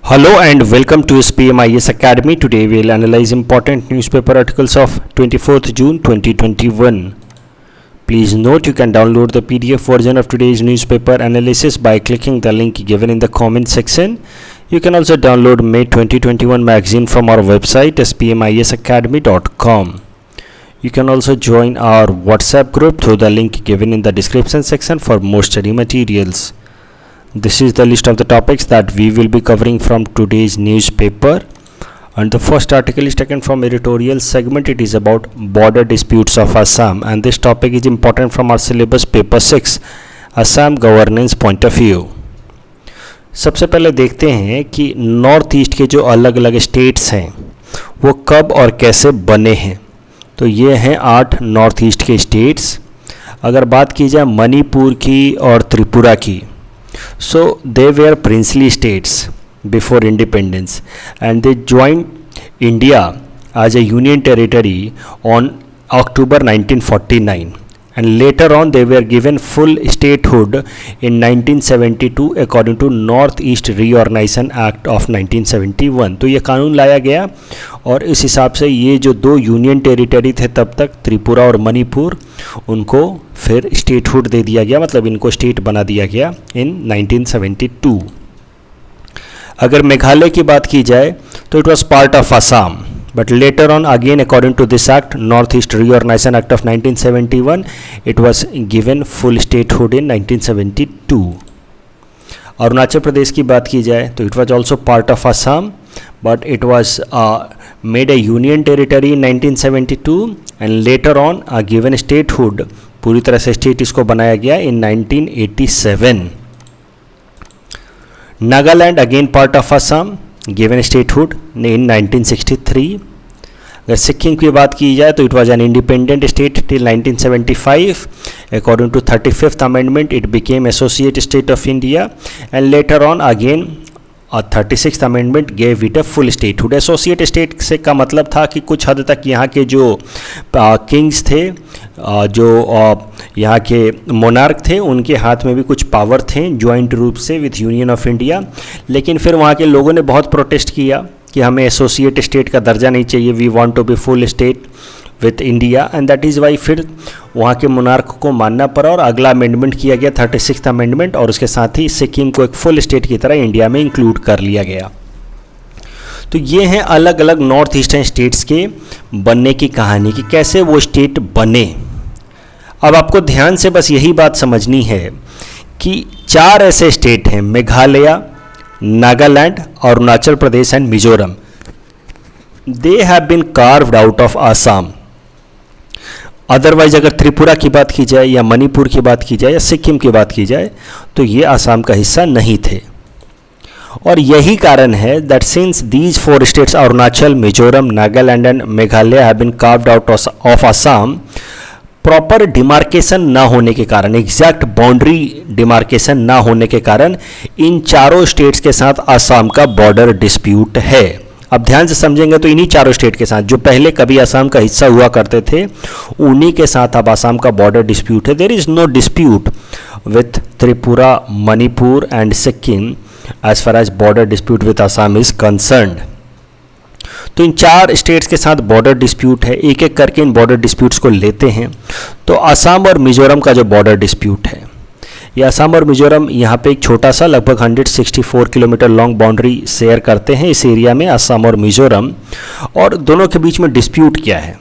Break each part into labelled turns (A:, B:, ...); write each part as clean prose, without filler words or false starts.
A: Hello and welcome to SPMIS Academy. Today we will analyze important newspaper articles of 24th June 2021. Please note you can download the PDF version of today's newspaper analysis by clicking the link given in the comment section. You can also download May 2021 magazine from our website spmisacademy.com. You can also join our WhatsApp group through the link given in the description section for more study materials. This is the list of the topics that we will be covering from today's newspaper, and the first article is taken from editorial segment. It is about border disputes of Assam, and this topic is important from our syllabus paper 6 Assam governance point of view. सबसे पहले देखते हैं कि north east के जो अलग अलग states हैं वो कब और कैसे बने हैं. तो ये हैं 8 नॉर्थ ईस्ट के स्टेट्स. अगर बात की जाए मणिपुर की और त्रिपुरा की, so they were princely states before independence and they joined India as a union territory on October 1949, and later on they were given full statehood in 1972 according to North East Reorganization Act of 1971. तो ये कानून लाया गया और इस हिसाब से ये जो दो यूनियन टेरिटरी थे तब तक त्रिपुरा और मणिपुर, उनको फिर स्टेटहुड दे दिया गया, मतलब इनको स्टेट बना दिया गया इन 1972. अगर मेघालय की बात की जाए तो it was part of Assam, but later on again according to this act, Northeast Reorganization Act of 1971, it was given full statehood in 1972. Arunachal Pradesh की बात की जाए तो it was also part of Assam, but it was made a union territory in 1972 and later on given statehood, पूरी तरह से state इसको बनाया गया in 1987. Nagaland again part of Assam, given statehood in 1963. अगर सिक्किम की बात की जाए तो it was an independent state till 1975. According to 35th amendment it became associate state of India and later on again 36th amendment gave it a full statehood. Associate state से का मतलब था कि कुछ हद तक यहाँ के जो किंग्स थे, जो यहाँ के मोनार्क थे, उनके हाथ में भी कुछ पावर थे ज्वाइंट रूप से विथ यूनियन ऑफ इंडिया. लेकिन फिर वहाँ के लोगों ने बहुत प्रोटेस्ट किया कि हमें एसोसिएट स्टेट का दर्जा नहीं चाहिए, we want to be full state with India, and that is why फिर वहाँ के मोनार्क को मानना पड़ा और अगला अमेंडमेंट किया गया 36th अमेंडमेंट, और उसके साथ ही सिक्किम को एक फुल स्टेट की तरह इंडिया में इंक्लूड कर लिया गया. तो ये हैं अलग अलग नॉर्थ ईस्टर्न स्टेट्स के बनने की कहानी कि कैसे वो स्टेट बने. अब आपको ध्यान से बस यही बात समझनी है कि 4 ऐसे स्टेट हैं, Meghalaya, Nagaland, Arunachal Pradesh and Mizoram. They have been carved out of Assam. Otherwise अगर त्रिपुरा की बात की जाए या मणिपुर की बात की जाए या सिक्किम की बात की जाए तो ये आसाम का हिस्सा नहीं थे. और यही कारण है that since these 4 states Arunachal, Mizoram, Nagaland and Meghalaya have been carved out of Assam, proper demarcation ना होने के कारण, एग्जैक्ट बाउंड्री डिमार्केशन ना होने के कारण इन चारों स्टेट्स के साथ आसाम का बॉर्डर डिस्प्यूट है. अब ध्यान से समझेंगे तो इन्हीं चारों स्टेट के साथ जो पहले कभी आसाम का हिस्सा हुआ करते थे, उन्हीं के साथ अब आसाम का बॉर्डर डिस्प्यूट है. There is no dispute with Tripura, Manipur and Sikkim as far as border dispute with Assam is concerned. तो इन 4 स्टेट्स के साथ बॉर्डर डिस्प्यूट है. एक एक करके इन बॉर्डर डिस्प्यूट्स को लेते हैं. तो असम और मिजोरम का जो बॉर्डर डिस्प्यूट है, ये असम और मिजोरम यहाँ पे एक छोटा सा लगभग 164 किलोमीटर लॉन्ग बाउंड्री शेयर करते हैं इस एरिया में, असम और मिजोरम. और दोनों के बीच में डिस्प्यूट क्या है?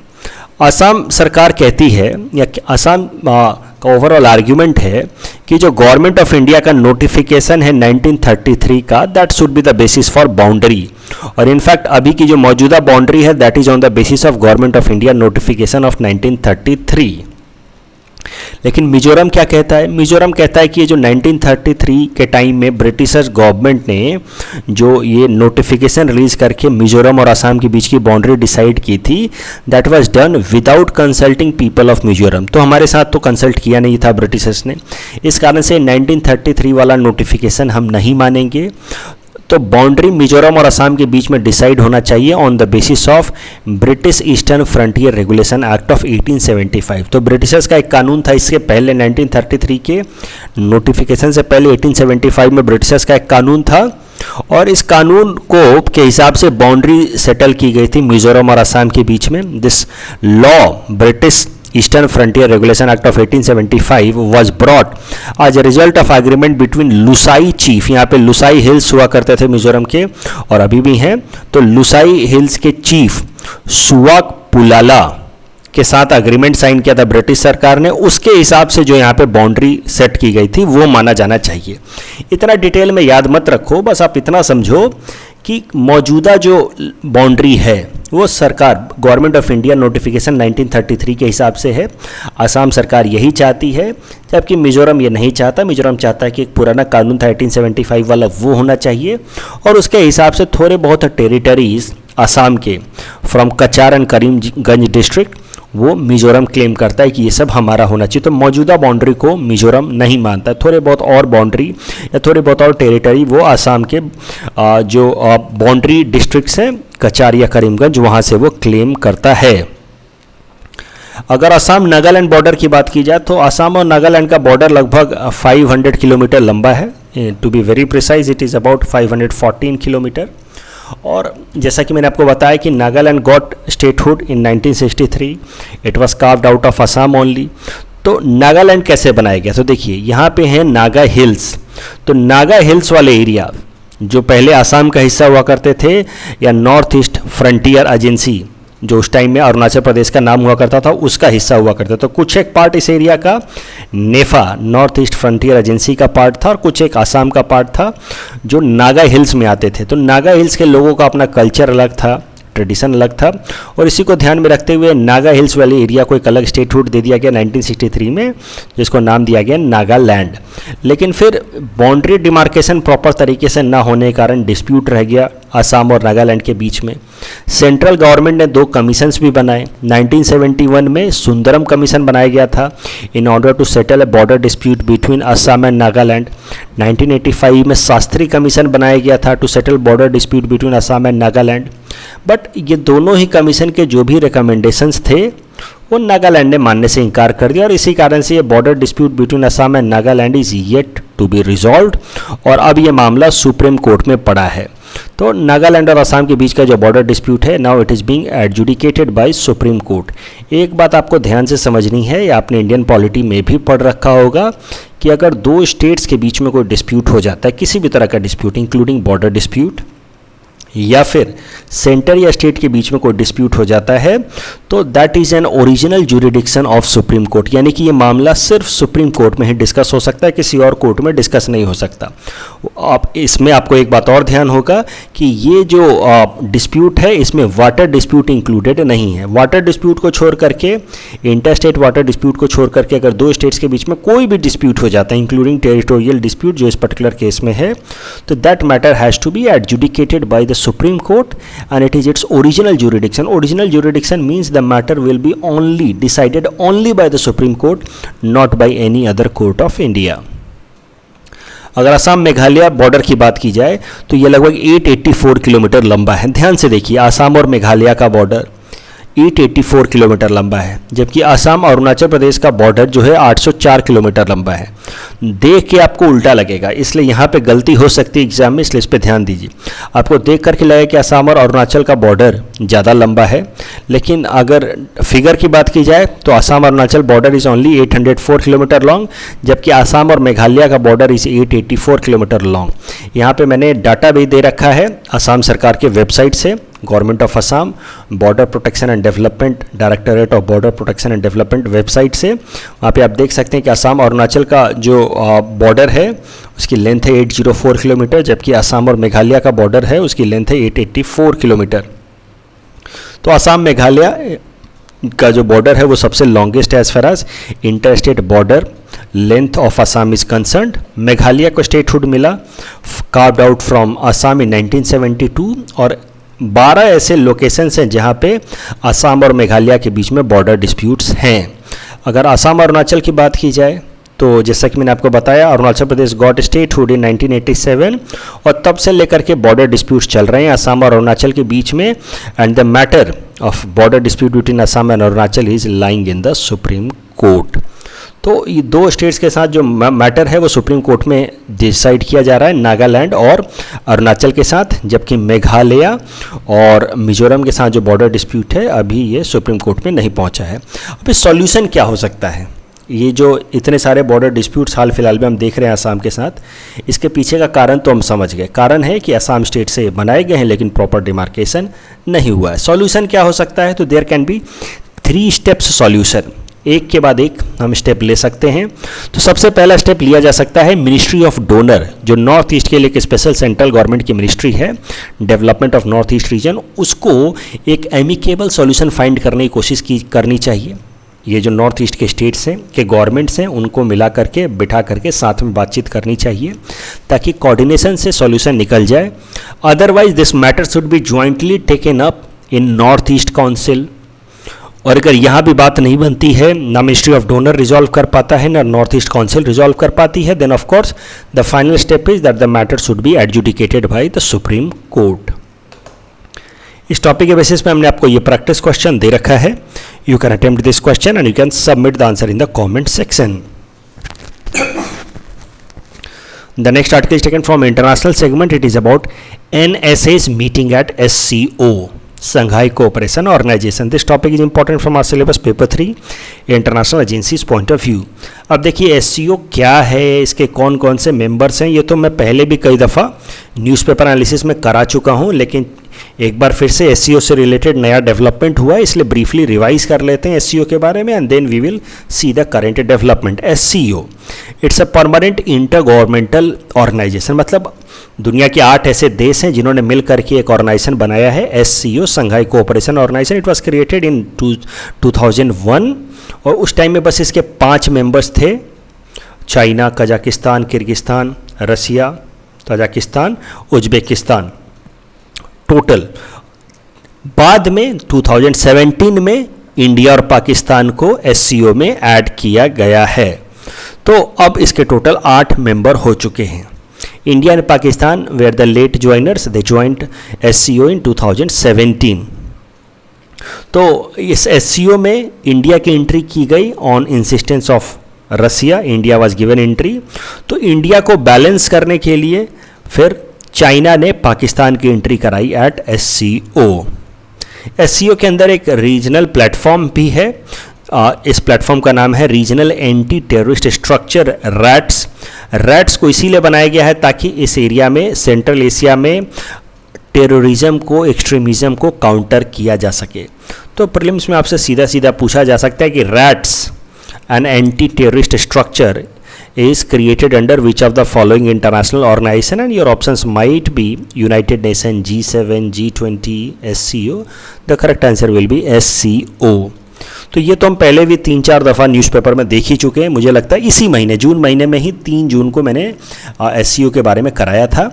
A: असम सरकार कहती है, या असम का ओवरऑल आर्ग्यूमेंट है कि जो गवर्नमेंट ऑफ इंडिया का नोटिफिकेशन है 1933 का, that should be the basis for boundary. और इनफैक्ट अभी की जो मौजूदा बाउंड्री है that is on the basis of government of India notification of 1933. लेकिन मिजोरम क्या कहता है? मिजोरम कहता है कि ये जो 1933 के टाइम में ब्रिटिशर्स गवर्नमेंट ने जो ये नोटिफिकेशन रिलीज करके मिजोरम और असम के बीच की बाउंड्री डिसाइड की थी, that was done without consulting people of Mizoram. तो हमारे साथ तो कंसल्ट किया नहीं था ब्रिटिशर्स ने, इस कारण से 1933 वाला नोटिफिकेशन हम नहीं मानेंगे. तो बाउंड्री मिजोरम और असम के बीच में डिसाइड होना चाहिए on the basis of British eastern frontier regulation act of 1875. तो ब्रिटिशर्स का एक कानून था इसके पहले, 1933 के नोटिफिकेशन से पहले 1875 में ब्रिटिशर्स का एक कानून था और इस कानून को के हिसाब से बाउंड्री सेटल की गई थी मिजोरम और असम के बीच में। This law, British eastern frontier regulation act of 1875 was brought as a result of agreement between Lushai chief, यहाँ पे लुसाई हिल्स हुआ करते थे मिजोरम के और अभी भी हैं, तो लुसाई हिल्स के चीफ सुवाक पुलाला के साथ अग्रीमेंट साइन किया था ब्रिटिश सरकार ने। उसके हिसाब से जो यहाँ पे बाउंड्री सेट की गई थी वो माना जाना चाहिए। इतना डिटेल में याद मत रखो, बस आप इतना समझो कि मौजूदा जो बाउंड्री है वो सरकार, गवर्नमेंट ऑफ इंडिया नोटिफिकेशन 1933 के हिसाब से है। असम सरकार यही चाहती है, जबकि मिजोरम ये नहीं चाहता। मिजोरम चाहता है कि एक पुराना कानून था 1875 वाला, वो होना चाहिए और उसके हिसाब से थोड़े बहुत टेरिटरीज असम के from Cachar and Karimganj district वो मिजोरम क्लेम करता है कि ये सब हमारा होना चाहिए। तो मौजूदा बाउंड्री को मिजोरम नहीं मानता। थोड़े बहुत और बाउंड्री या थोड़े बहुत और टेरिटरी वो असम के जो बाउंड्री डिस्ट्रिक्ट्स हैं कचार या करीमगंज, वहाँ से वो क्लेम करता है। अगर असम नागालैंड बॉर्डर की बात की जाए तो असम और नागालैंड का बॉर्डर लगभग 500 किलोमीटर लंबा है। To be very precise it is about 514 kilometre. और जैसा कि मैंने आपको बताया कि Nagaland got statehood in 1963, it was carved out of Assam only. तो नागालैंड कैसे बनाया गया? तो देखिए यहाँ पे हैं नागा हिल्स। तो नागा हिल्स वाले एरिया जो पहले असम का हिस्सा हुआ करते थे, या नॉर्थ ईस्ट फ्रंटियर एजेंसी जो उस टाइम में अरुणाचल प्रदेश का नाम हुआ करता था, उसका हिस्सा हुआ करता था। तो कुछ एक पार्ट इस एरिया का नेफा, नॉर्थ ईस्ट फ्रंटियर एजेंसी का पार्ट था और कुछ एक आसाम का पार्ट था जो नागा हिल्स में आते थे। तो नागा हिल्स के लोगों का अपना कल्चर अलग था, ट्रेडिशन अलग था, और इसी को ध्यान में रखते हुए नागा हिल्स वाले एरिया को एक अलग स्टेटहुड दे दिया गया 1963 में, जिसको नाम दिया गया नागालैंड। लेकिन फिर बाउंड्री डिमार्केशन प्रॉपर तरीके से ना होने के कारण डिस्प्यूट रह गया असम और नागालैंड के बीच में। सेंट्रल गवर्नमेंट ने 2 कमीशंस भी बनाए। 1971 में सुंदरम कमीशन बनाया गया था in order to settle a border dispute between Assam and Nagaland. 1985 में शास्त्री कमीशन बनाया गया था to settle border dispute between Assam and Nagaland. But ये दोनों ही कमीशन के जो भी रिकमेंडेशंस थे वो नागालैंड ने मानने से इनकार कर दिया, और इसी कारण से ये border dispute between Assam and Nagaland is yet to be resolved, और अब ये मामला सुप्रीम कोर्ट में पड़ा है। तो नागालैंड और असम के बीच का जो बॉर्डर डिस्प्यूट है, now it is being adjudicated by supreme court. एक बात आपको ध्यान से समझनी है, या आपने इंडियन पॉलिटी में भी पढ़ रखा होगा, कि अगर 2 स्टेट्स के बीच में कोई डिस्प्यूट हो जाता है, किसी भी तरह का डिस्प्यूट इंक्लूडिंग बॉर्डर डिस्प्यूट, या फिर सेंटर या स्टेट के बीच में कोई डिस्प्यूट हो जाता है, तो that is an original jurisdiction of supreme court. यानी कि ये मामला सिर्फ सुप्रीम कोर्ट में ही डिस्कस हो सकता है, किसी और कोर्ट में डिस्कस नहीं हो सकता। आप इसमें आपको एक बात और ध्यान होगा कि ये जो डिस्प्यूट है इसमें वाटर डिस्प्यूट इंक्लूडेड नहीं है। वाटर डिस्प्यूट को छोड़ करके, इंटर स्टेट वाटर डिस्प्यूट को छोड़ करके, अगर 2 स्टेट्स के बीच में कोई भी डिस्प्यूट हो जाता है इंक्लूडिंग टेरिटोरियल डिस्प्यूट जो इस पर्टिकुलर केस में है, तो that matter has to be adjudicated by the Supreme Court and it is its original jurisdiction. Original jurisdiction means the matter will be only decided only by the Supreme Court, not by any other court of India. अगर Assam Meghalaya border की बात की जाए तो ये लगभग 884 kilometre लंबा है। ध्यान से देखिए, असम और मेघालय का बॉर्डर 884 किलोमीटर लंबा है, जबकि असम और अरुणाचल प्रदेश का बॉर्डर जो है 804 किलोमीटर लंबा है। देख के आपको उल्टा लगेगा, इसलिए यहाँ पे गलती हो सकती है एग्जाम में, इसलिए इस पे ध्यान दीजिए। आपको देख करके लगेगा कि असम और अरुणाचल का बॉर्डर ज़्यादा लंबा है, लेकिन अगर फिगर की बात की जाए तो असम और Arunachal border is only 804 kilometre long, जबकि असम और मेघालय का बॉर्डर इज़ 884 किलोमीटर लॉन्ग। यहाँ पे मैंने डाटा भी दे रखा है असम सरकार के वेबसाइट से, government of Assam border protection and development, directorate of border protection and development website से। वहाँ पे आप देख सकते हैं कि असम और अरुणाचल का जो बॉर्डर है उसकी लेंथ है 804 किलोमीटर, जबकि असम और मेघालय का बॉर्डर है उसकी लेंथ है 884 किलोमीटर। तो असम मेघालय का जो बॉर्डर है वो सबसे लॉन्गेस्ट है as far as inter state border length of Assam is concerned. Meghalaya को स्टेटहुड मिला carved out from Assam in 1972, और 12 ऐसे लोकेशंस हैं जहां पे असम और मेघालय के बीच में बॉर्डर डिस्प्यूट्स हैं। अगर असम और अरुणाचल की बात की जाए तो जैसा कि मैंने आपको बताया, अरुणाचल प्रदेश गॉट स्टेटहुड इन 1987, और तब से लेकर के बॉर्डर डिस्प्यूट्स चल रहे हैं असम और अरुणाचल के बीच में, and the matter of border dispute between Assam and Arunachal is lying in the supreme court. तो ये दो स्टेट्स के साथ जो मैटर है वो सुप्रीम कोर्ट में डिसाइड किया जा रहा है, नागालैंड और अरुणाचल के साथ, जबकि मेघालय और मिजोरम के साथ जो बॉर्डर डिस्प्यूट है अभी ये सुप्रीम कोर्ट में नहीं पहुंचा है। अब इस सॉल्यूशन क्या हो सकता है? ये जो इतने सारे बॉर्डर डिस्प्यूट्स हाल फिलहाल में हम देख रहे हैं असम के साथ, इसके पीछे का कारण तो हम समझ गए। कारण है कि असम स्टेट से बनाए गए हैं लेकिन प्रॉपर डिमार्केशन नहीं हुआ है। सॉल्यूशन क्या हो सकता है? तो there can be 3 steps solution, एक के बाद एक हम स्टेप ले सकते हैं। तो सबसे पहला स्टेप लिया जा सकता है मिनिस्ट्री ऑफ डोनर, जो नॉर्थ ईस्ट के लिए एक स्पेशल सेंट्रल गवर्नमेंट की मिनिस्ट्री है, development of north east region, उसको एक एमिकेबल सॉल्यूशन फाइंड करने की कोशिश करनी चाहिए। ये जो नॉर्थ ईस्ट के स्टेट्स हैं के गवर्नमेंट्स हैं उनको मिला करके बिठा करके साथ में बातचीत करनी चाहिए ताकि कोऑर्डिनेशन से सॉल्यूशन निकल जाए। Otherwise this matter should B jointly taken up in north east council. और अगर यहाँ भी बात नहीं बनती है, ना मिनिस्ट्री ऑफ डोनर रिजॉल्व कर पाता है ना नॉर्थ ईस्ट काउंसिल रिजॉल्व कर पाती है, then of course the final step is that the matter should be adjudicated by the supreme court. इस टॉपिक के बेसिस पे हमने आपको ये प्रैक्टिस क्वेश्चन दे रखा है। You can attempt this question and you can submit the answer in the comment section. The next article is taken from international segment. It is about NSA's meeting at SCO, Shanghai Cooperation Organization. This topic is important from our syllabus paper 3, international agencies point of view. अब देखिए SCO क्या है, इसके कौन कौन से members हैं, ये तो मैं पहले भी कई दफ़ा न्यूज़पेपर एनालिसिस में करा चुका हूँ, लेकिन एक बार फिर से SCO से रिलेटेड नया डेवलपमेंट हुआ है, इसलिए ब्रीफली रिवाइज कर लेते हैं SCO के बारे में and then we will see the current development. SCO it's a permanent inter governmental organisation, मतलब दुनिया के 8 ऐसे देश हैं जिन्होंने मिल करके एक ऑर्गेनाइजेशन बनाया है SCO, Shanghai cooperation organisation. It was created in 2001 और उस टाइम में बस इसके 5 मेंबर्स थे, चाइना, कजाकिस्तान, किर्गिस्तान, रसिया, तजाकिस्तान, उज्बेकिस्तान टोटल। बाद में 2017 में इंडिया और पाकिस्तान को SCO में ऐड किया गया है। तो अब इसके टोटल 8 मेंबर हो चुके हैं। India and Pakistan were the late joiners, they joined SCO in 2017। तो इस SCO में इंडिया की एंट्री की गई on insistence of Russia, India was given entry. तो इंडिया को बैलेंस करने के लिए फिर चाइना ने पाकिस्तान की एंट्री कराई एट SCO। SCO के अंदर एक रीजनल प्लेटफॉर्म भी है, इस प्लेटफॉर्म का नाम है regional anti terrorist structure rats. Rats को इसीलिए बनाया गया है ताकि इस एरिया में, सेंट्रल एशिया में टेररिज्म को, एक्सट्रीमिज्म को काउंटर किया जा सके। तो प्रीलिम्स में आपसे सीधा सीधा पूछा जा सकता है कि rats an anti terrorist structure is created under which of the following international organization, and your options might be United Nations, G7, G20, SCO. The correct answer will be SCO. तो ये तो हम पहले भी 3-4 दफ़ा न्यूज़पेपर में देख ही चुके हैं। मुझे लगता है इसी महीने, जून महीने में ही 3 जून को मैंने SCO के बारे में कराया था।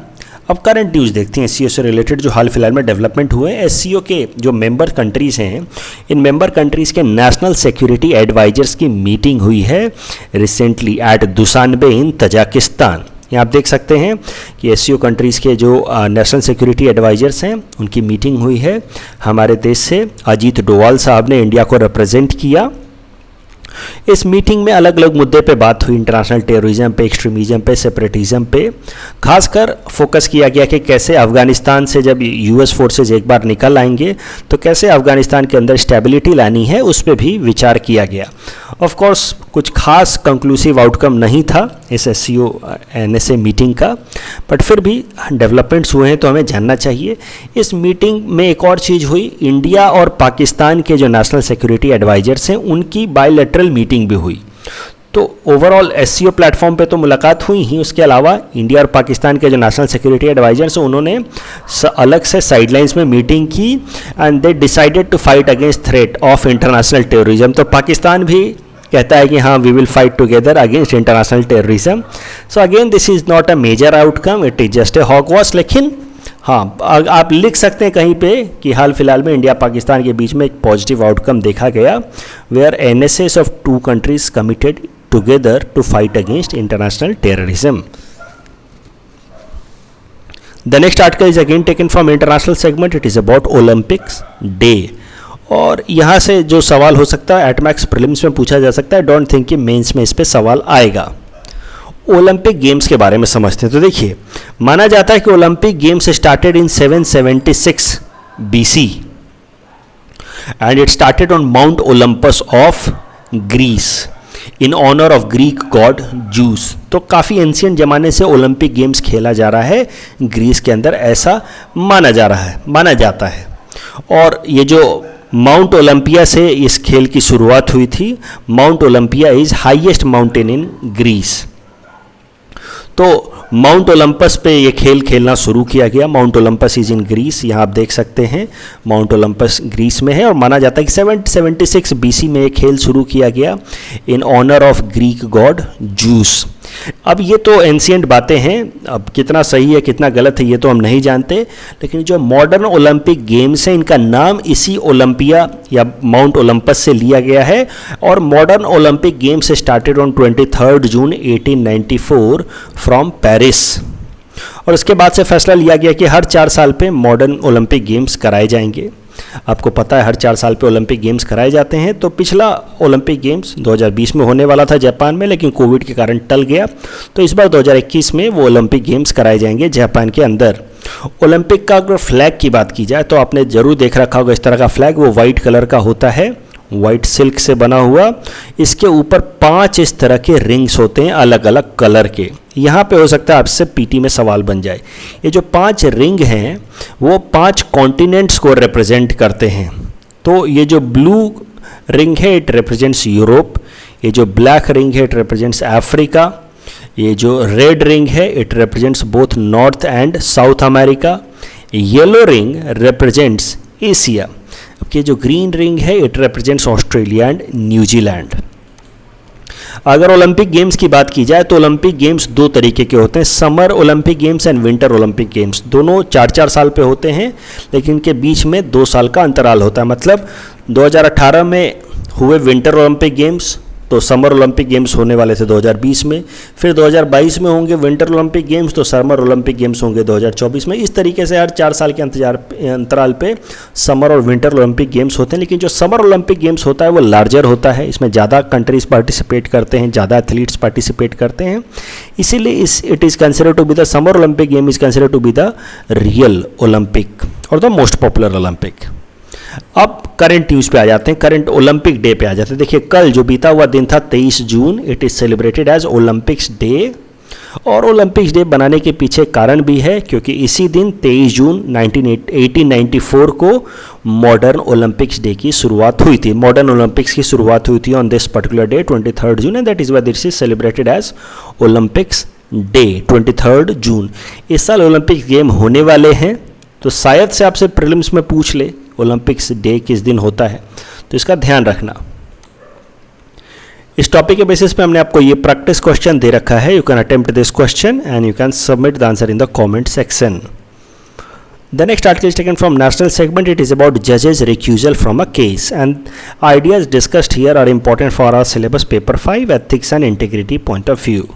A: अब करंट न्यूज़ देखते हैं SCO से रिलेटेड जो हाल फिलहाल में डेवलपमेंट हुए हैं। SCO के जो मेंबर कंट्रीज़ हैं, इन मेंबर कंट्रीज़ के नेशनल सिक्योरिटी एडवाइजर्स की मीटिंग हुई है रिसेंटली एट दुशानबे इन तजाकिस्तान। यहाँ आप देख सकते हैं कि SCO कंट्रीज़ के जो नेशनल सिक्योरिटी एडवाइजर्स हैं उनकी मीटिंग हुई है। हमारे देश से अजीत डोवाल साहब ने इंडिया को रिप्रेजेंट किया। इस मीटिंग में अलग अलग मुद्दे पे बात हुई, इंटरनेशनल टेररिज्म पे, एक्सट्रीमिज्म पे, सेपरेटिज्म पे। खासकर फोकस किया गया कि कैसे अफ़गानिस्तान से जब US फोर्सेज एक बार निकल आएंगे तो कैसे अफ़गानिस्तान के अंदर स्टेबिलिटी लानी है, उस पर भी विचार किया गया। ऑफ कोर्स कुछ खास कंक्लूसिव आउटकम नहीं था इस SCO NSA मीटिंग का, बट फिर भी डेवलपमेंट्स हुए हैं तो हमें जानना चाहिए। इस मीटिंग में एक और चीज़ हुई, इंडिया और पाकिस्तान के जो नेशनल सिक्योरिटी एडवाइजर्स हैं उनकी बायलैटरल मीटिंग भी हुई। तो ओवरऑल SCO प्लेटफॉर्म पे तो मुलाकात हुई ही, उसके अलावा इंडिया और पाकिस्तान के जो नेशनल सिक्योरिटी एडवाइजर्स हैं उन्होंने अलग से साइडलाइंस में मीटिंग की and they decided to fight against threat of international terrorism. तो पाकिस्तान भी कहता है कि हाँ we will fight together against international terrorism. So again this is not a major outcome, it is just a hogwash. लेकिन हाँ, आप लिख सकते हैं कहीं पे कि हाल फिलहाल में इंडिया पाकिस्तान के बीच में एक पॉजिटिव आउटकम देखा गया, where NSAs of 2 countries committed together to fight against international terrorism. The next article is again taken from international segment. It is about Olympics Day. और यहाँ से जो सवाल हो सकता है एटमैक्स प्रीलिम्स में पूछा जा सकता है, डोंट थिंक कि मेंस में इस पे सवाल आएगा। ओलंपिक गेम्स के बारे में समझते हैं। तो देखिए, माना जाता है कि Olympic games started in 776 BC and it started on Mount Olympus of Greece in honour of Greek god Zeus. तो काफ़ी एंशियंट ज़माने से ओलंपिक गेम्स खेला जा रहा है ग्रीस के अंदर, ऐसा माना जाता है। और ये जो माउंट ओलंपिया से इस खेल की शुरुआत हुई थी। Mount Olympia is highest mountain in Greece. तो माउंट ओलंपस पे ये खेल खेलना शुरू किया गया। Mount Olympus is in Greece, यहाँ आप देख सकते हैं माउंट ओलंपस ग्रीस में है। और माना जाता है कि 776 BC में ये खेल शुरू किया गया in honour of Greek god Zeus. अब ये तो एंशियंट बातें हैं, अब कितना सही है कितना गलत है ये तो हम नहीं जानते, लेकिन जो मॉडर्न ओलंपिक गेम्स हैं इनका नाम इसी ओलंपिया या माउंट ओलंपस से लिया गया है। और modern Olympic games started on 23 June 1894 from Paris. और उसके बाद से फैसला लिया गया कि हर 4 साल पे मॉडर्न ओलंपिक गेम्स कराए जाएंगे। आपको पता है हर 4 साल पे ओलंपिक गेम्स कराए जाते हैं। तो पिछला ओलंपिक गेम्स 2020 में होने वाला था जापान में, लेकिन कोविड के कारण टल गया। तो इस बार 2021 में वो ओलंपिक गेम्स कराए जाएंगे जापान के अंदर। ओलंपिक का अगर फ्लैग की बात की जाए तो आपने ज़रूर देख रखा होगा इस तरह का फ्लैग, वो वाइट कलर का होता है, वाइट सिल्क से बना हुआ। इसके ऊपर 5 इस तरह के रिंग्स होते हैं अलग अलग कलर के। यहाँ पे हो सकता है आपसे पीटी में सवाल बन जाए। ये जो 5 रिंग हैं वो 5 कॉन्टिनेंट्स को रिप्रेजेंट करते हैं। तो ये जो ब्लू रिंग है इट रिप्रेजेंट्स यूरोप, ये जो ब्लैक रिंग है इट रिप्रेजेंट्स अफ्रीका, ये जो रेड रिंग है it represents both north and south America, yellow ring represents Asia, कि जो ग्रीन रिंग है it represents Australia and New Zealand. अगर ओलंपिक गेम्स की बात की जाए तो ओलंपिक गेम्स 2 तरीके के होते हैं, summer Olympic games and winter Olympic games. दोनों 4-4 साल पे होते हैं, लेकिन इनके बीच में 2 साल का अंतराल होता है। मतलब 2018 में हुए विंटर ओलंपिक गेम्स, तो समर ओलंपिक गेम्स होने वाले थे 2020 में। फिर 2022 में होंगे विंटर ओलंपिक गेम्स, तो समर ओलंपिक गेम्स होंगे 2024 में। इस तरीके से हर 4 साल के अंतराल पे समर और विंटर ओलंपिक गेम्स होते हैं। लेकिन जो समर ओलंपिक गेम्स होता है वो लार्जर होता है, इसमें ज़्यादा कंट्रीज पार्टिसिपेट करते हैं, ज़्यादा एथलीट्स पार्टिसिपेट करते हैं। इसीलिए it is considered to be the summer Olympic game is considered to be the real Olympic और द मोस्ट पॉपुलर ओलंपिक। अब करंट न्यूज़ पे आ जाते हैं, करंट ओलंपिक डे पे आ जाते हैं। देखिए, कल जो बीता हुआ दिन था 23 June, it is celebrated as Olympics day. और ओलंपिक्स डे बनाने के पीछे कारण भी है, क्योंकि इसी दिन 23 जून 1894 को मॉडर्न ओलंपिक्स डे की शुरुआत हुई थी। मॉडर्न ओलंपिक्स की शुरुआत हुई थी on this particular day 23 June, and that is why this is celebrated as Olympics day 23 June. इस साल ओलंपिक्स गेम होने वाले हैं, तो शायद से आपसे प्रीलिम्स में पूछ ले ओलंपिक्स डे किस दिन होता है, तो इसका ध्यान रखना। इस टॉपिक के बेसिस पे हमने आपको ये प्रैक्टिस क्वेश्चन दे रखा है। You can attempt this question and you can submit the answer in the comment section. The next article is taken from national segment. It is about judges recusal from a case, and ideas discussed here are important for our syllabus paper 5 ethics and integrity point of view.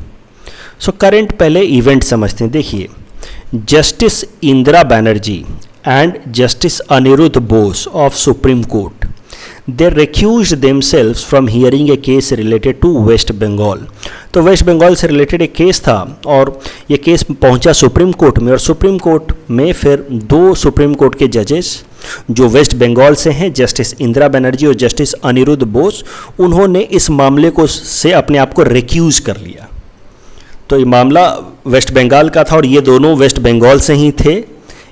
A: So current पहले event समझते हैं। देखिए, justice Indira Banerjee and Justice Anirudh Bose of Supreme Court, they recused themselves from hearing a case related to West Bengal. तो waste Bengal से related एक case था और ये केस पहुंचा सुप्रीम कोर्ट में, और सुप्रीम कोर्ट में फिर 2 सुप्रीम कोर्ट के जजेस जो वेस्ट बंगाल से हैं, जस्टिस इंदिरा बनर्जी और जस्टिस अनिरुद्ध बोस, उन्होंने इस मामले को से अपने आप को रिक्यूज कर लिया। तो ये मामला वेस्ट बंगाल का था और ये दोनों वेस्ट बंगाल से ही थे,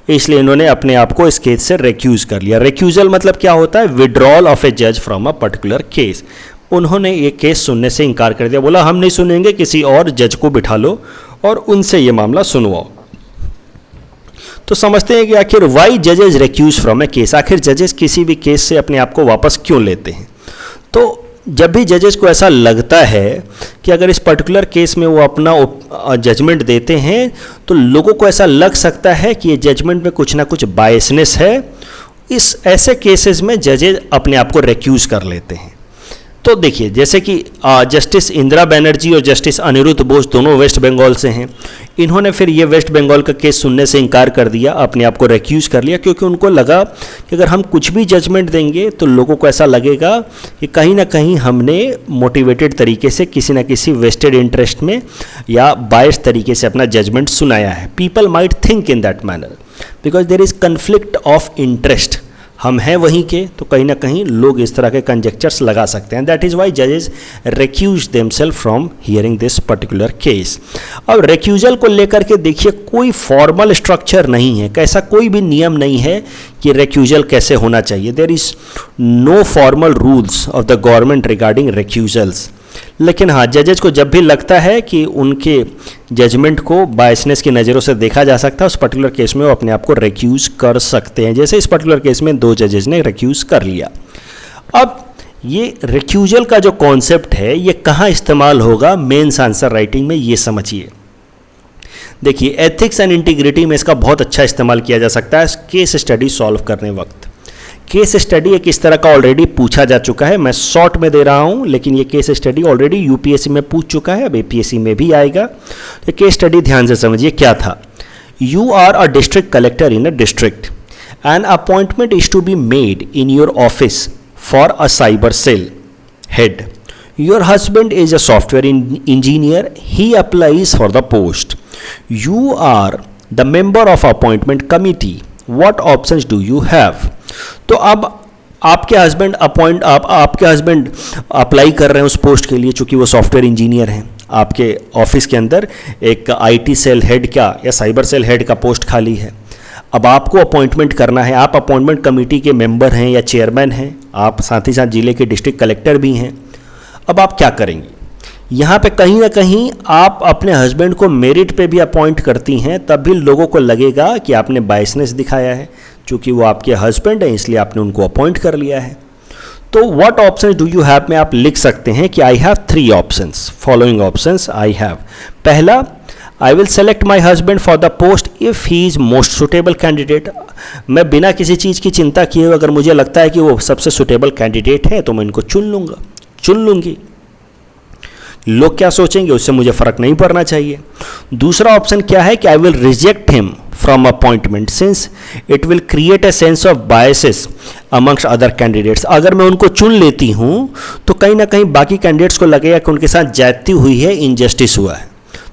A: इसलिए इन्होंने अपने आप को इस केस से रिक्यूज कर लिया। रिक्यूजल मतलब क्या होता है? विड्रॉल ऑफ ए जज फ्रॉम अ पर्टिकुलर केस। उन्होंने ये केस सुनने से इनकार कर दिया, बोला हम नहीं सुनेंगे, किसी और जज को बिठा लो और उनसे ये मामला सुनवाओ। तो समझते हैं कि आखिर वाई जजेज रिक्यूज फ्रॉम ए केस, आखिर जजेस किसी भी केस से अपने आप को वापस क्यों लेते हैं? तो जब भी जजेस को ऐसा लगता है कि अगर इस पर्टिकुलर केस में वो अपना जजमेंट देते हैं तो लोगों को ऐसा लग सकता है कि ये जजमेंट में कुछ ना कुछ बायसनेस है, इस ऐसे केसेस में जजेस अपने आप को रिक्यूज कर लेते हैं। तो देखिए, जैसे कि जस्टिस इंदिरा बनर्जी और जस्टिस अनिरुद्ध बोस दोनों वेस्ट बंगाल से हैं, इन्होंने फिर ये वेस्ट बंगाल का केस सुनने से इनकार कर दिया, अपने आप को रिक्यूज कर लिया, क्योंकि उनको लगा कि अगर हम कुछ भी जजमेंट देंगे तो लोगों को ऐसा लगेगा कि कहीं ना कहीं हमने मोटिवेटेड तरीके से किसी ना किसी वेस्टेड इंटरेस्ट में या बायस तरीके से अपना जजमेंट सुनाया है. People might think in that manner because there is conflict of interest. हम हैं वहीं के, तो कहीं ना कहीं लोग इस तरह के कंजेक्चर्स लगा सकते हैं. दैट इज़ वाई जजेस recuse themselves from hearing this particular case. अब रिक्यूजल को लेकर के देखिए, कोई फॉर्मल स्ट्रक्चर नहीं है, कैसा कोई भी नियम नहीं है कि रिक्यूजल कैसे होना चाहिए. There is no formal rules of the government regarding recusals. लेकिन हाँ, जजेज को जब भी लगता है कि उनके जजमेंट को बायसनेस की नज़रों से देखा जा सकता है, उस पर्टिकुलर केस में वो अपने आप को रिक्यूज़ कर सकते हैं. जैसे इस पर्टिकुलर केस में 2 जजेज ने रिक्यूज़ कर लिया. अब ये रिक्यूजल का जो कॉन्सेप्ट है, ये कहाँ इस्तेमाल होगा मेंस आंसर राइटिंग में, ये समझिए. देखिए, एथिक्स एंड इंटीग्रिटी में इसका बहुत अच्छा इस्तेमाल किया जा सकता है केस स्टडी सॉल्व करने वक्त. केस स्टडी एक इस तरह का ऑलरेडी पूछा जा चुका है, मैं शॉर्ट में दे रहा हूँ, लेकिन ये केस स्टडी ऑलरेडी यूपीएससी में पूछ चुका है, अब एपीएससी में भी आएगा. तो केस स्टडी ध्यान से समझिए क्या था. You are a district collector in a district. An appointment is to be made in your office for a cyber cell head. Your husband is a software engineer, he applies for the post. You are the member of appointment committee. What options do you have? तो अब आपके husband आपके husband apply कर रहे हैं उस post के लिए, चूंकि वो सॉफ्टवेयर इंजीनियर हैं. आपके ऑफिस के अंदर एक आईटी सेल हेड का या साइबर सेल हेड का पोस्ट खाली है. अब आपको अपॉइंटमेंट करना है. आप अपॉइंटमेंट कमेटी के मेंबर हैं या चेयरमैन हैं, आप साथ ही साथ जिले के डिस्ट्रिक्ट कलेक्टर भी हैं. अब आप क्या करेंगे? यहाँ पे कहीं ना कहीं आप अपने हस्बैंड को मेरिट पे भी अपॉइंट करती हैं, तब भी लोगों को लगेगा कि आपने बायसनेस दिखाया है. चूँकि वो आपके हस्बैंड हैं, इसलिए आपने उनको अपॉइंट कर लिया है. तो what options do you have में आप लिख सकते हैं कि I have 3 options. Following options I have. पहला, I will select my husband for the post if he is most suitable candidate. मैं बिना किसी चीज़ की चिंता किए हुए अगर मुझे लगता है कि वो सबसे सुटेबल कैंडिडेट है तो मैं इनको चुन लूँगी. लोग क्या सोचेंगे उससे मुझे फ़र्क नहीं पड़ना चाहिए. दूसरा ऑप्शन क्या है कि I will reject him from appointment since it will create a sense of biases amongst other candidates. अगर मैं उनको चुन लेती हूँ तो कहीं ना कहीं बाकी कैंडिडेट्स को लगेगा कि उनके साथ ज्यादती हुई है, इनजस्टिस हुआ है,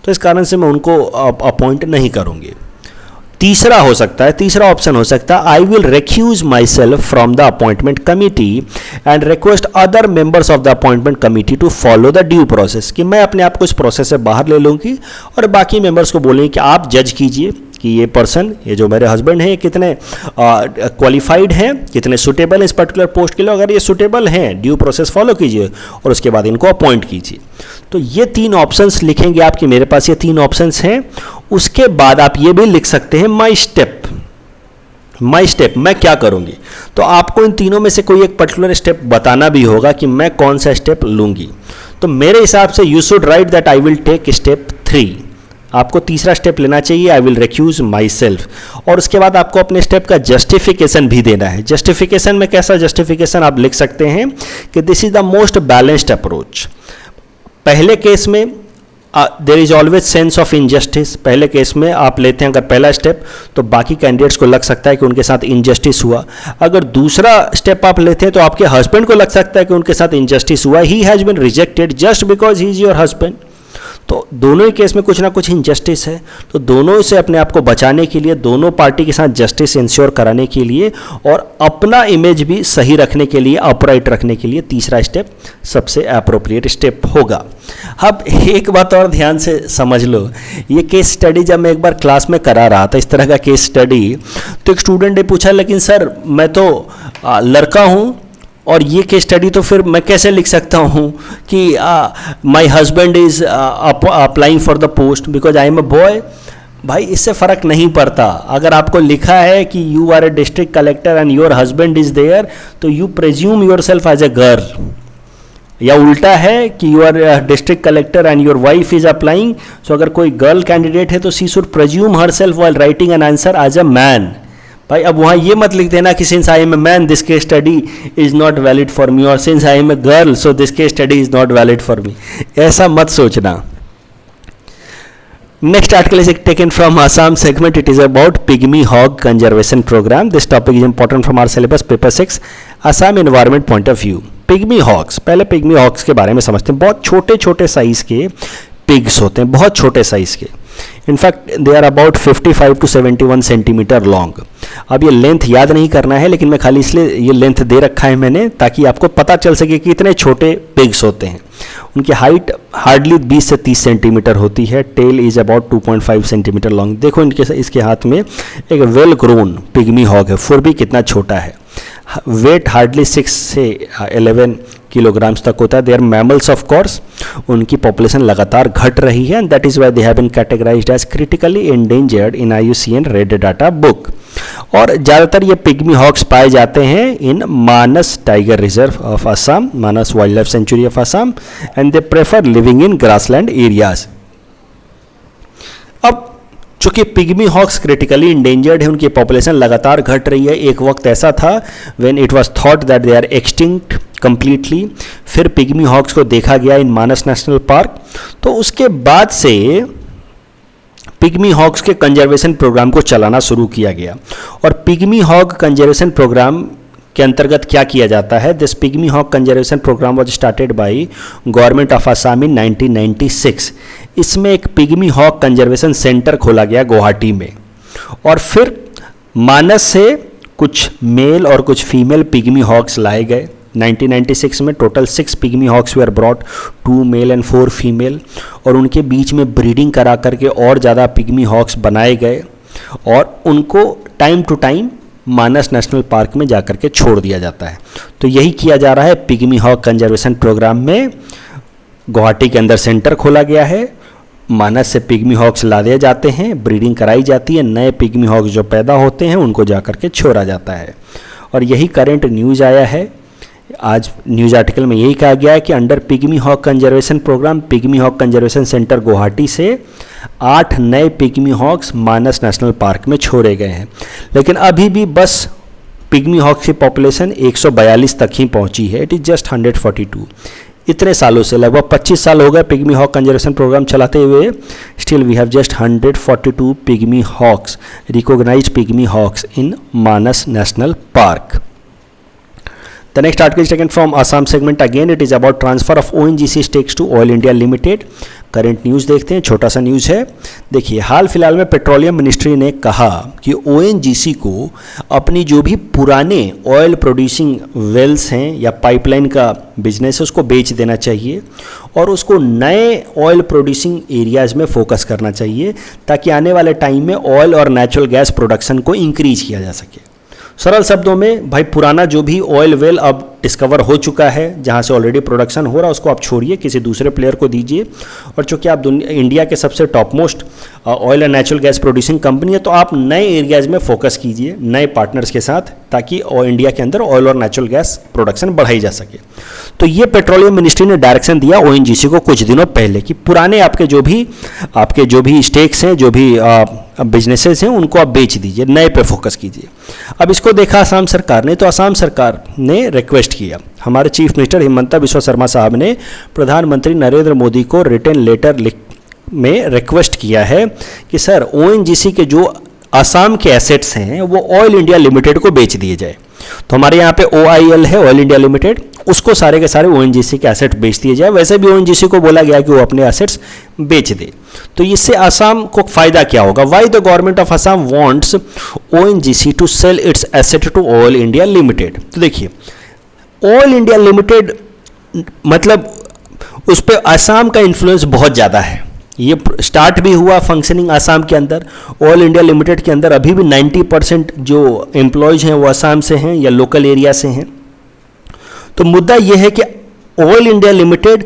A: तो इस कारण से मैं उनको अपॉइंट नहीं करूँगी. तीसरा ऑप्शन हो सकता है I will recuse myself from the appointment committee and request other members of the appointment committee to follow the due process. कि मैं अपने आप को इस प्रोसेस से बाहर ले लूँगी और बाकी मेंबर्स को बोलेंगे कि आप जज कीजिए कि ये पर्सन, ये जो मेरे हस्बैंड हैं, कितने क्वालिफाइड हैं, कितने सुटेबल हैं इस पर्टिकुलर पोस्ट के लिए. अगर ये सुटेबल हैं, ड्यू प्रोसेस फॉलो कीजिए और उसके बाद इनको अपॉइंट कीजिए. तो ये 3 ऑप्शंस लिखेंगे आप कि मेरे पास ये 3 ऑप्शंस हैं. उसके बाद आप ये भी लिख सकते हैं माई स्टेप, मैं क्या करूँगी. तो आपको इन तीनों में से कोई एक पर्टिकुलर स्टेप बताना भी होगा कि मैं कौन सा स्टेप लूँगी. तो मेरे हिसाब से you should write that I will take step 3. आपको तीसरा स्टेप लेना चाहिए, I will recuse myself. और उसके बाद आपको अपने स्टेप का जस्टिफिकेशन भी देना है. जस्टिफिकेशन में कैसा जस्टिफिकेशन आप लिख सकते हैं कि this is the most balanced approach. पहले केस में there is always sense of injustice. पहले केस में आप लेते हैं अगर पहला स्टेप तो बाकी कैंडिडेट्स को लग सकता है कि उनके साथ इनजस्टिस हुआ. अगर दूसरा स्टेप आप लेते हैं तो आपके हस्बैंड को लग सकता है कि उनके साथ इनजस्टिस हुआ, he has been rejected just because he is your husband. तो दोनों ही केस में कुछ ना कुछ इनजस्टिस है. तो दोनों से अपने आप को बचाने के लिए, दोनों पार्टी के साथ जस्टिस इंश्योर कराने के लिए और अपना इमेज भी सही रखने के लिए, अपराइट रखने के लिए तीसरा स्टेप सबसे अप्रोप्रिएट स्टेप होगा. अब एक बात और ध्यान से समझ लो, ये केस स्टडी जब मैं एक बार क्लास में करा रहा था इस तरह का केस स्टडी, तो एक स्टूडेंट ने पूछा लेकिन सर मैं तो लड़का हूँ और ये केस स्टडी तो फिर मैं कैसे लिख सकता हूँ कि my husband is applying for the post because I am a boy. भाई इससे फ़र्क नहीं पड़ता. अगर आपको लिखा है कि you are a district collector and your husband is there तो you presume yourself as a girl. या उल्टा है कि you are district collector and your wife is applying, so अगर कोई गर्ल कैंडिडेट है तो she should presume herself while writing an answer as a man. भाई अब वहाँ ये मत लिख देना कि since I am a man this case study is not valid for me, और since I am a girl so this case study is not valid for me, ऐसा मत सोचना. Next article is taken from Assam segment. It is about pygmy hog conservation program. This topic is important from our syllabus paper 6 Assam environment point of view. Pygmy hogs, पहले pygmy hogs के बारे में समझते हैं. बहुत छोटे छोटे size के pigs होते हैं, बहुत छोटे साइज के. In fact they are about 55 to 71 centimetre long. अब ये लेंथ याद नहीं करना है, लेकिन मैं खाली इसलिए ये लेंथ दे रखा है मैंने ताकि आपको पता चल सके कि इतने छोटे पिग्स होते हैं. उनकी हाइट हार्डली 20 से 30 सेंटीमीटर होती है. Tail is about 2.5 centimetre long. देखो इसके हाथ में एक वेल ग्रोन पिग्मी हॉग है. फुर भी कितना छोटा है. वेट हार्डली 6 से 11 किलोग्राम्स तक होता है. They are mammals of course. उनकी पॉपुलेशन लगातार घट रही है and that is why they have been categorized as critically endangered in IUCN red data book. और ज़्यादातर ये पिग्मी हॉग्स पाए जाते हैं in Manas tiger reserve of Assam, Manas wildlife sanctuary of Assam, and they prefer living in grassland areas. अब चूंकि pygmy hogs critically endangered है, उनकी पॉपुलेशन लगातार घट रही है. एक वक्त ऐसा था when it was thought that they are extinct completely. फिर पिग्मी हॉग्स को देखा गया इन मानस नेशनल पार्क. तो उसके बाद से पिग्मी हॉग्स के कंजर्वेशन प्रोग्राम को चलाना शुरू किया गया. और पिग्मी हॉग कंजर्वेशन प्रोग्राम के अंतर्गत क्या किया जाता है? This pygmy hog conservation program was started by government of Assam in 1996. इसमें एक पिग्मी हॉग कंजर्वेशन सेंटर खोला गया गुवाहाटी में. और फिर मानस से कुछ मेल और कुछ फीमेल पिग्मी हॉग्स लाए गए. 1996 में total 6 pygmy hogs were brought, 2 male and 4 female. और उनके बीच में ब्रीडिंग करा करके और ज़्यादा पिग्मी हॉग्स बनाए गए और उनको time to time Manas national park में जाकर के छोड़ दिया जाता है. तो यही किया जा रहा है पिग्मी हॉग कंजर्वेशन प्रोग्राम में. गुवाहाटी के अंदर सेंटर खोला गया है. मानस से पिग्मी हॉग्स ला दिए जाते हैं, ब्रीडिंग कराई जाती है. नए पिग्मी हॉग्स जो पैदा होते हैं उनको जाकर के छोड़ा जाता है. और यही करंट न्यूज़ आया है. आज न्यूज़ आर्टिकल में यही कहा गया है कि under pygmy hog conservation programme pygmy hog conservation centre Guwahati से 8 नए pygmy hogs Manas national park में छोड़े गए हैं. लेकिन अभी भी बस पिग्मी हॉग्स की पॉपुलेशन 142 तक ही पहुंची है. It is just 142. इतने सालों से, लगभग 25 साल हो गए पिग्मी हॉग कंजर्वेशन प्रोग्राम चलाते हुए. Still we have just 142 pygmy hogs, recognised pygmy hogs in Manas national park. The next article is taken from Assam segment. Again it is about transfer of ONGC stakes to Oil India Limited. Current news देखते हैं, छोटा सा news है. देखिए, हाल फिलहाल में petroleum ministry ने कहा कि ONGC को अपनी जो भी पुराने ऑयल प्रोड्यूसिंग वेल्स हैं या पाइपलाइन का बिजनेस है उसको बेच देना चाहिए और उसको नए ऑयल प्रोड्यूसिंग एरियाज़ में फोकस करना चाहिए ताकि आने वाले टाइम में ऑयल और नेचुरल गैस प्रोडक्शन को इंक्रीज किया जा सके. सरल शब्दों में भाई, पुराना जो भी ऑयल वेल अब डिस्कवर हो चुका है, जहाँ से ऑलरेडी प्रोडक्शन हो रहा है, उसको आप छोड़िए, किसी दूसरे प्लेयर को दीजिए. और चूँकि आप इंडिया के सबसे top most oil and natural gas producing company है, तो आप नए एरियाज़ में फोकस कीजिए नए पार्टनर्स के साथ ताकि इंडिया के अंदर ऑयल और नेचुरल गैस प्रोडक्शन बढ़ाई जा सके. तो ये पेट्रोलियम मिनिस्ट्री ने डायरेक्शन दिया ONGC को कुछ दिनों पहले कि पुराने आपके जो भी स्टेक्स हैं, जो भी बिजनेसेस हैं, उनको आप बेच दीजिए, नए पे फोकस कीजिए. अब इसको देखा असम सरकार ने, तो असम सरकार ने रिक्वेस्ट किया. हमारे चीफ मिनिस्टर हिमंता बिस्वा शर्मा साहब ने प्रधानमंत्री नरेंद्र मोदी को रिटन लेटर में रिक्वेस्ट किया है कि सर ONGC के जो असम के एसेट्स हैं वो ऑयल इंडिया लिमिटेड को बेच दिए जाए. तो हमारे यहाँ पे OIL है, ऑयल इंडिया लिमिटेड, उसको सारे के सारे ONGC के एसेट बेच दिए जाए. वैसे भी ONGC को बोला गया कि वो अपने एसेट्स बेच दे. तो इससे असम को फायदा क्या होगा? Why the government of Assam wants ONGC to sell its asset to Oil India Limited. तो देखिए, ऑयल इंडिया लिमिटेड मतलब उस पर असम का इन्फ्लुएंस बहुत ज़्यादा है. ये स्टार्ट भी हुआ फंक्शनिंग असम के अंदर. ऑयल इंडिया लिमिटेड के अंदर अभी भी 90% जो एम्प्लॉयज़ हैं वो असम से हैं या लोकल एरिया से हैं. तो मुद्दा ये है कि ऑयल इंडिया लिमिटेड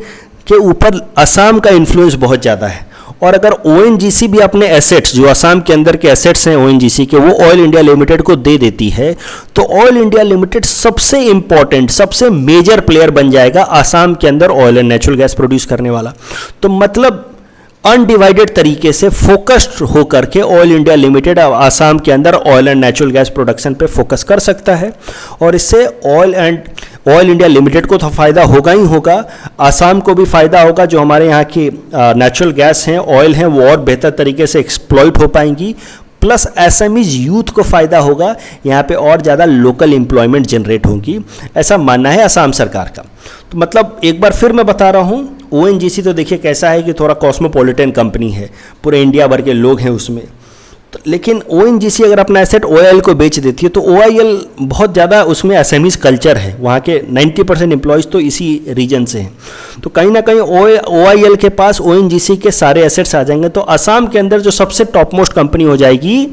A: के ऊपर असम का इन्फ्लुएंस बहुत ज़्यादा है. और अगर ONGC भी अपने एसेट्स, जो असम के अंदर के एसेट्स हैं ONGC के, वो ऑयल इंडिया लिमिटेड को दे देती है, तो ऑयल इंडिया लिमिटेड सबसे इंपॉर्टेंट, सबसे मेजर प्लेयर बन जाएगा असम के अंदर oil and natural gas produce करने वाला. तो मतलब अनडिवाइडेड तरीके से फोकस्ड होकर के ऑयल इंडिया लिमिटेड आसाम के अंदर oil and natural gas production पे फोकस कर सकता है, और इससे ऑयल इंडिया लिमिटेड को तो फ़ायदा होगा ही होगा, आसाम को भी फ़ायदा होगा। जो हमारे यहाँ की नेचुरल गैस हैं, ऑयल हैं, वो और बेहतर तरीके से एक्सप्लॉइट हो पाएंगी, प्लस एसएमईज यूथ को फ़ायदा होगा, यहाँ पे और ज़्यादा लोकल एम्प्लॉयमेंट जनरेट होगी, ऐसा मानना है असम सरकार का। तो मतलब एक बार फिर मैं बता रहा हूँ, ओएनजीसी तो देखिए कैसा है कि थोड़ा कॉस्मोपॉलिटन कंपनी है, पूरे इंडिया भर के लोग हैं उसमें, तो लेकिन ओएनजीसी अगर अपना एसेट ओआईएल को बेच देती है तो ओआईएल बहुत ज़्यादा उसमें एसएमईज कल्चर है, वहाँ के 90% एम्प्लॉयज़ तो इसी रीजन से हैं, तो कहीं ना कहीं ओआईएल के पास ओएनजीसी के सारे एसेट्स आ जाएंगे, तो असम के अंदर जो सबसे टॉप मोस्ट कंपनी हो जाएगी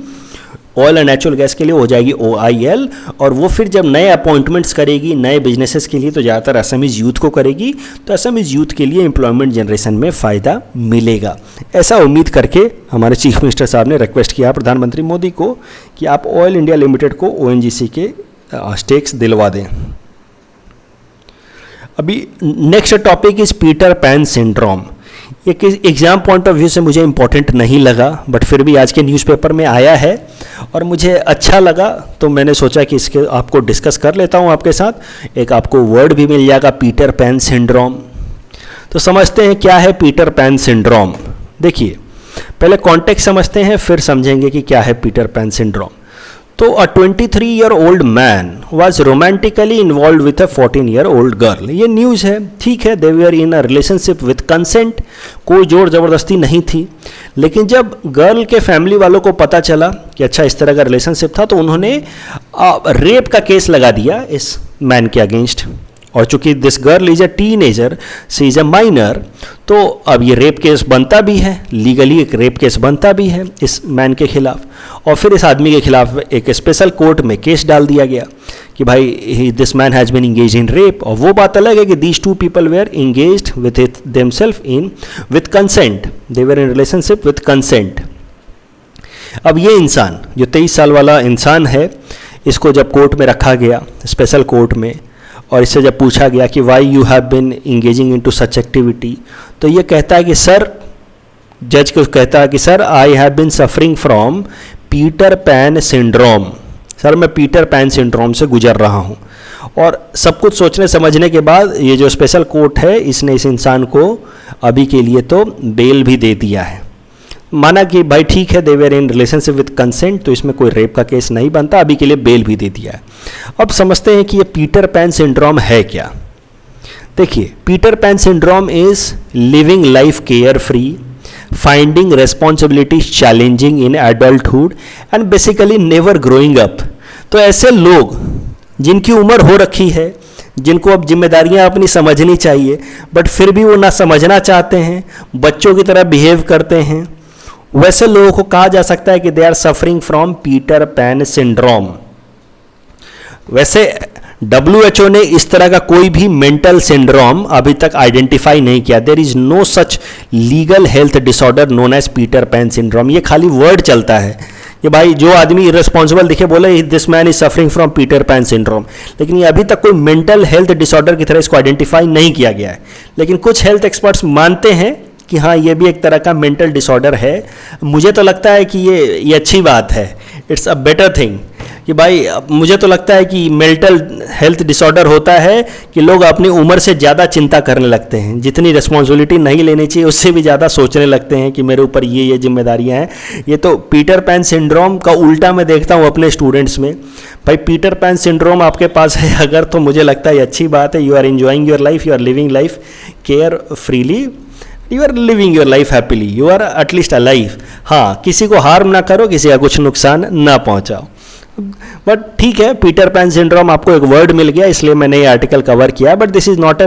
A: ऑयल एंड नेचुरल गैस के लिए हो जाएगी ओआईएल, और वो फिर जब नए अपॉइंटमेंट्स करेगी नए बिजनेसेस के लिए तो ज़्यादातर असमीज यूथ को करेगी, तो असमीज यूथ के लिए एम्प्लॉयमेंट जनरेशन में फ़ायदा मिलेगा। ऐसा उम्मीद करके हमारे चीफ मिनिस्टर साहब ने रिक्वेस्ट किया प्रधानमंत्री मोदी को कि आप ऑयल इंडिया लिमिटेड को ओएनजीसी के स्टेक्स दिलवा दें। अभी next topic is Peter Pan syndrome. एक एग्ज़ाम पॉइंट ऑफ व्यू से मुझे इम्पोर्टेंट नहीं लगा, बट फिर भी आज के न्यूज़पेपर में आया है और मुझे अच्छा लगा, तो मैंने सोचा कि इसके आपको डिस्कस कर लेता हूँ आपके साथ। एक आपको वर्ड भी मिल जाएगा, पीटर पैन सिंड्रोम। तो समझते हैं क्या है पीटर पैन सिंड्रोम। देखिए पहले कॉन्टेक्स्ट समझते हैं, फिर समझेंगे कि क्या है पीटर पैन सिंड्रोम। तो a 23-year-old man was romantically involved with a 14-year-old girl। ये न्यूज़ है, ठीक है, they were in a relationship with consent, कोई जोर ज़बरदस्ती नहीं थी, लेकिन जब गर्ल के फैमिली वालों को पता चला कि अच्छा इस तरह का रिलेशनशिप था, तो उन्होंने रेप का केस लगा दिया इस मैन के अगेंस्ट। और चूंकि this girl is a teenager, she is a minor, तो अब ये रेप केस बनता भी है, लीगली एक रेप केस बनता भी है इस मैन के खिलाफ, और फिर इस आदमी के खिलाफ एक स्पेशल कोर्ट में केस डाल दिया गया कि भाई this man has been engage in rape. और वो बात अलग है कि these two people were engaged with themselves in with consent, they were in relationship with consent. अब ये इंसान जो 23 साल वाला इंसान है, इसको जब कोर्ट में रखा गया, स्पेशल कोर्ट में, और इससे जब पूछा गया कि why you have been engaging in to such activity, तो ये कहता है कि सर, जज को कहता है कि sir I have been suffering from Peter Pan syndrome, sir मैं पीटर पैन सिंड्रोम से गुजर रहा हूँ। और सब कुछ सोचने समझने के बाद ये जो स्पेशल कोर्ट है, इसने इस इंसान को अभी के लिए तो बेल भी दे दिया है, माना कि भाई ठीक है, दे were in relationship with consent, तो इसमें कोई रेप का केस नहीं बनता, अभी के लिए बेल भी दे दिया है। अब समझते हैं कि ये पीटर पैन सिंड्रोम है क्या। देखिए Peter Pan syndrome is living life care free, finding responsibilities challenging in adulthood and basically never growing up. तो ऐसे लोग जिनकी उम्र हो रखी है, जिनको अब जिम्मेदारियां अपनी समझनी चाहिए, बट फिर भी वो ना समझना चाहते हैं, बच्चों की तरह बिहेव करते हैं, वैसे लोगों को कहा जा सकता है कि they are suffering from Peter Pan syndrome. वैसे WHO ने इस तरह का कोई भी मेंटल सिंड्रोम अभी तक आइडेंटिफाई नहीं किया। There is no such legal health disorder known as Peter Pan syndrome. ये खाली वर्ड चलता है कि भाई जो आदमी इररिस्पॉन्सिबल दिखे बोले this man is suffering from Peter Pan syndrome, लेकिन ये अभी तक कोई मेंटल हेल्थ डिसऑर्डर की तरह इसको आइडेंटिफाई नहीं किया गया है। लेकिन कुछ हेल्थ एक्सपर्ट्स मानते हैं कि हाँ ये भी एक तरह का मेंटल डिसऑर्डर है। मुझे तो लगता है कि ये अच्छी बात है, इट्स अ बेटर थिंग कि भाई मुझे तो लगता है कि मेंटल हेल्थ डिसऑर्डर होता है कि लोग अपनी उम्र से ज़्यादा चिंता करने लगते हैं, जितनी रिस्पॉन्सिबिलिटी नहीं लेनी चाहिए उससे भी ज़्यादा सोचने लगते हैं कि मेरे ऊपर ये जिम्मेदारियां हैं। ये तो पीटर पैन सिंड्रोम का उल्टा मैं देखता हूँ अपने स्टूडेंट्स में। भाई पीटर पैन सिंड्रोम आपके पास है अगर, तो मुझे लगता है अच्छी बात है। You are enjoying your life, you are living life care freely, you are living your life happily, you are at least a life. हाँ, किसी को हार्म ना करो, किसी का कुछ नुकसान ना पहुँचाओ। बट ठीक है, पीटर पैन सिंड्रोम आपको एक वर्ड मिल गया इसलिए मैंने ये आर्टिकल कवर किया, but this is not a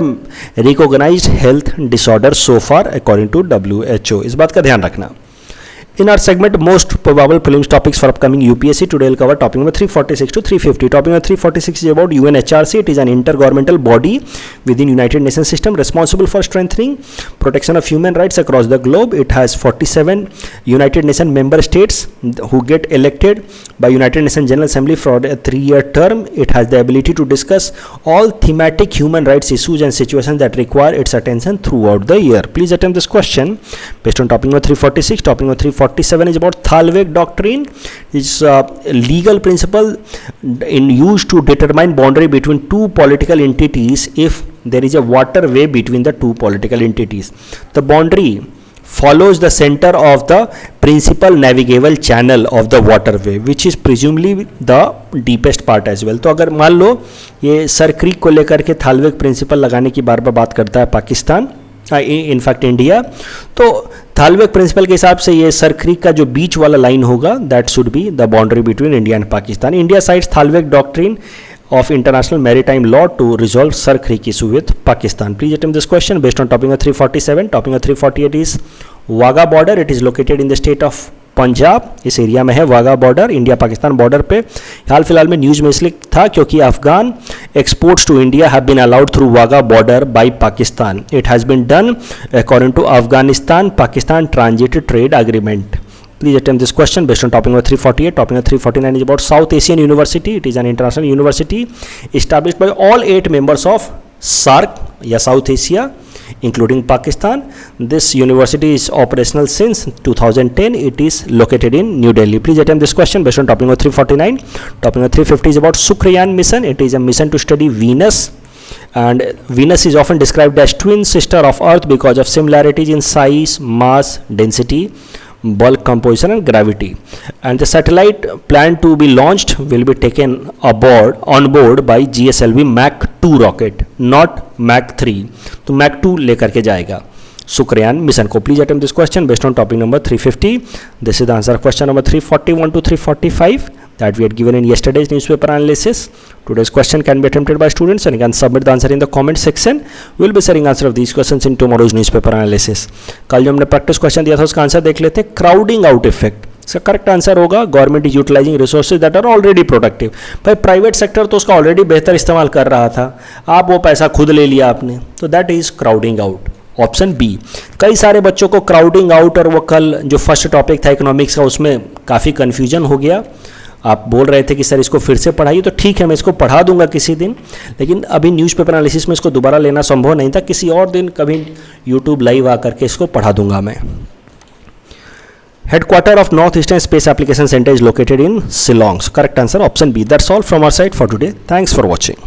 A: recognised health disorder so far according to WHO। इस बात का ध्यान रखना। In our segment, most probable prelims topics for upcoming UPSC, today we'll cover topic number 346 to 350. Topic number 346 is about UNHRC. It is an intergovernmental body within United Nations system responsible for strengthening protection of human rights across the globe. It has 47 United Nations member states who get elected by United Nations General Assembly for a 3-year term. It has the ability to discuss all thematic human rights issues and situations that require its attention throughout the year. Please attempt this question based on topic number 346. Topic number 347 is about Thalweg Doctrine. It's a legal principle used to determine boundary between two political entities if there is a waterway between the two political entities. The boundary follows the center of the principal navigable channel of the waterway, which is presumably the deepest part as well. तो अगर मान लो ये sir creek को लेकर के थालवेग principal लगाने की बार बार बात करता है पाकिस्तान, इनफैक्ट इंडिया, तो थालवेग प्रिंसिपल के हिसाब से ये सर क्रीक का जो बीच वाला लाइन होगा that should be the boundary between India and Pakistan. India sides thalweg doctrine of international maritime law to resolve Sar Creek issue with Pakistan. Please attempt this question based on topic number 347. Topic number 348 is Wagah border. It is located in the state of Punjab. इस area में है Wagah border, India Pakistan border पे. हाल फिलहाल में news में इसलिए था क्योंकि Afghan exports to India have been allowed through Wagah border by Pakistan. It has been done according to Afghanistan Pakistan transit trade agreement. Please attempt this question based on topic number 348. Topic number 349 is about South Asian University. It is an international university established by all 8 members of SAARC या South Asia, including Pakistan. This university is operational since 2010. It is located in New Delhi. Please attempt this question based on topic number 349. Topic number 350 is about Shukrayaan mission. It is a mission to study Venus. And Venus is often described as twin sister of Earth because of similarities in size, mass, density, bulk composition and gravity. And the satellite planned to be launched will be taken on board by GSLV Mach 2 rocket, not Mach 3. तो Mach 2 लेकर के जाएगा Shukrayaan mission को. Please attempt this question based on topic number 350. This is the answer question number 341 to 345 that we had given in yesterday's newspaper analysis. Today's question can be attempted by students and you can submit the answer in the comment section. We will be sharing answer of these questions in tomorrow's newspaper analysis. कल जो हमने practice question दिया था उसका answer देख लेते हैं. Crowding out effect, इसका करेक्ट आंसर होगा government is utilising resources that are already productive. भाई प्राइवेट सेक्टर तो उसका ऑलरेडी बेहतर इस्तेमाल कर रहा था, आप वो पैसा खुद ले लिया आपने, तो that is crowding out. Option B. कई सारे बच्चों को क्राउडिंग आउट और वो कल जो फर्स्ट टॉपिक था इकोनॉमिक्स का उसमें काफ़ी कन्फ्यूजन हो गया. आप बोल रहे थे कि सर इसको फिर से पढ़ाइए, तो ठीक है मैं इसको पढ़ा दूंगा किसी दिन, लेकिन अभी न्यूज़पेपर एनालिसिस में इसको दोबारा लेना संभव नहीं था. किसी और दिन कभी यूट्यूब लाइव आकर के इसको पढ़ा दूंगा मैं. Headquarter of North Eastern Space Application Center is located in Shillong. Correct answer option B. That's all from our side for today. Thanks for watching.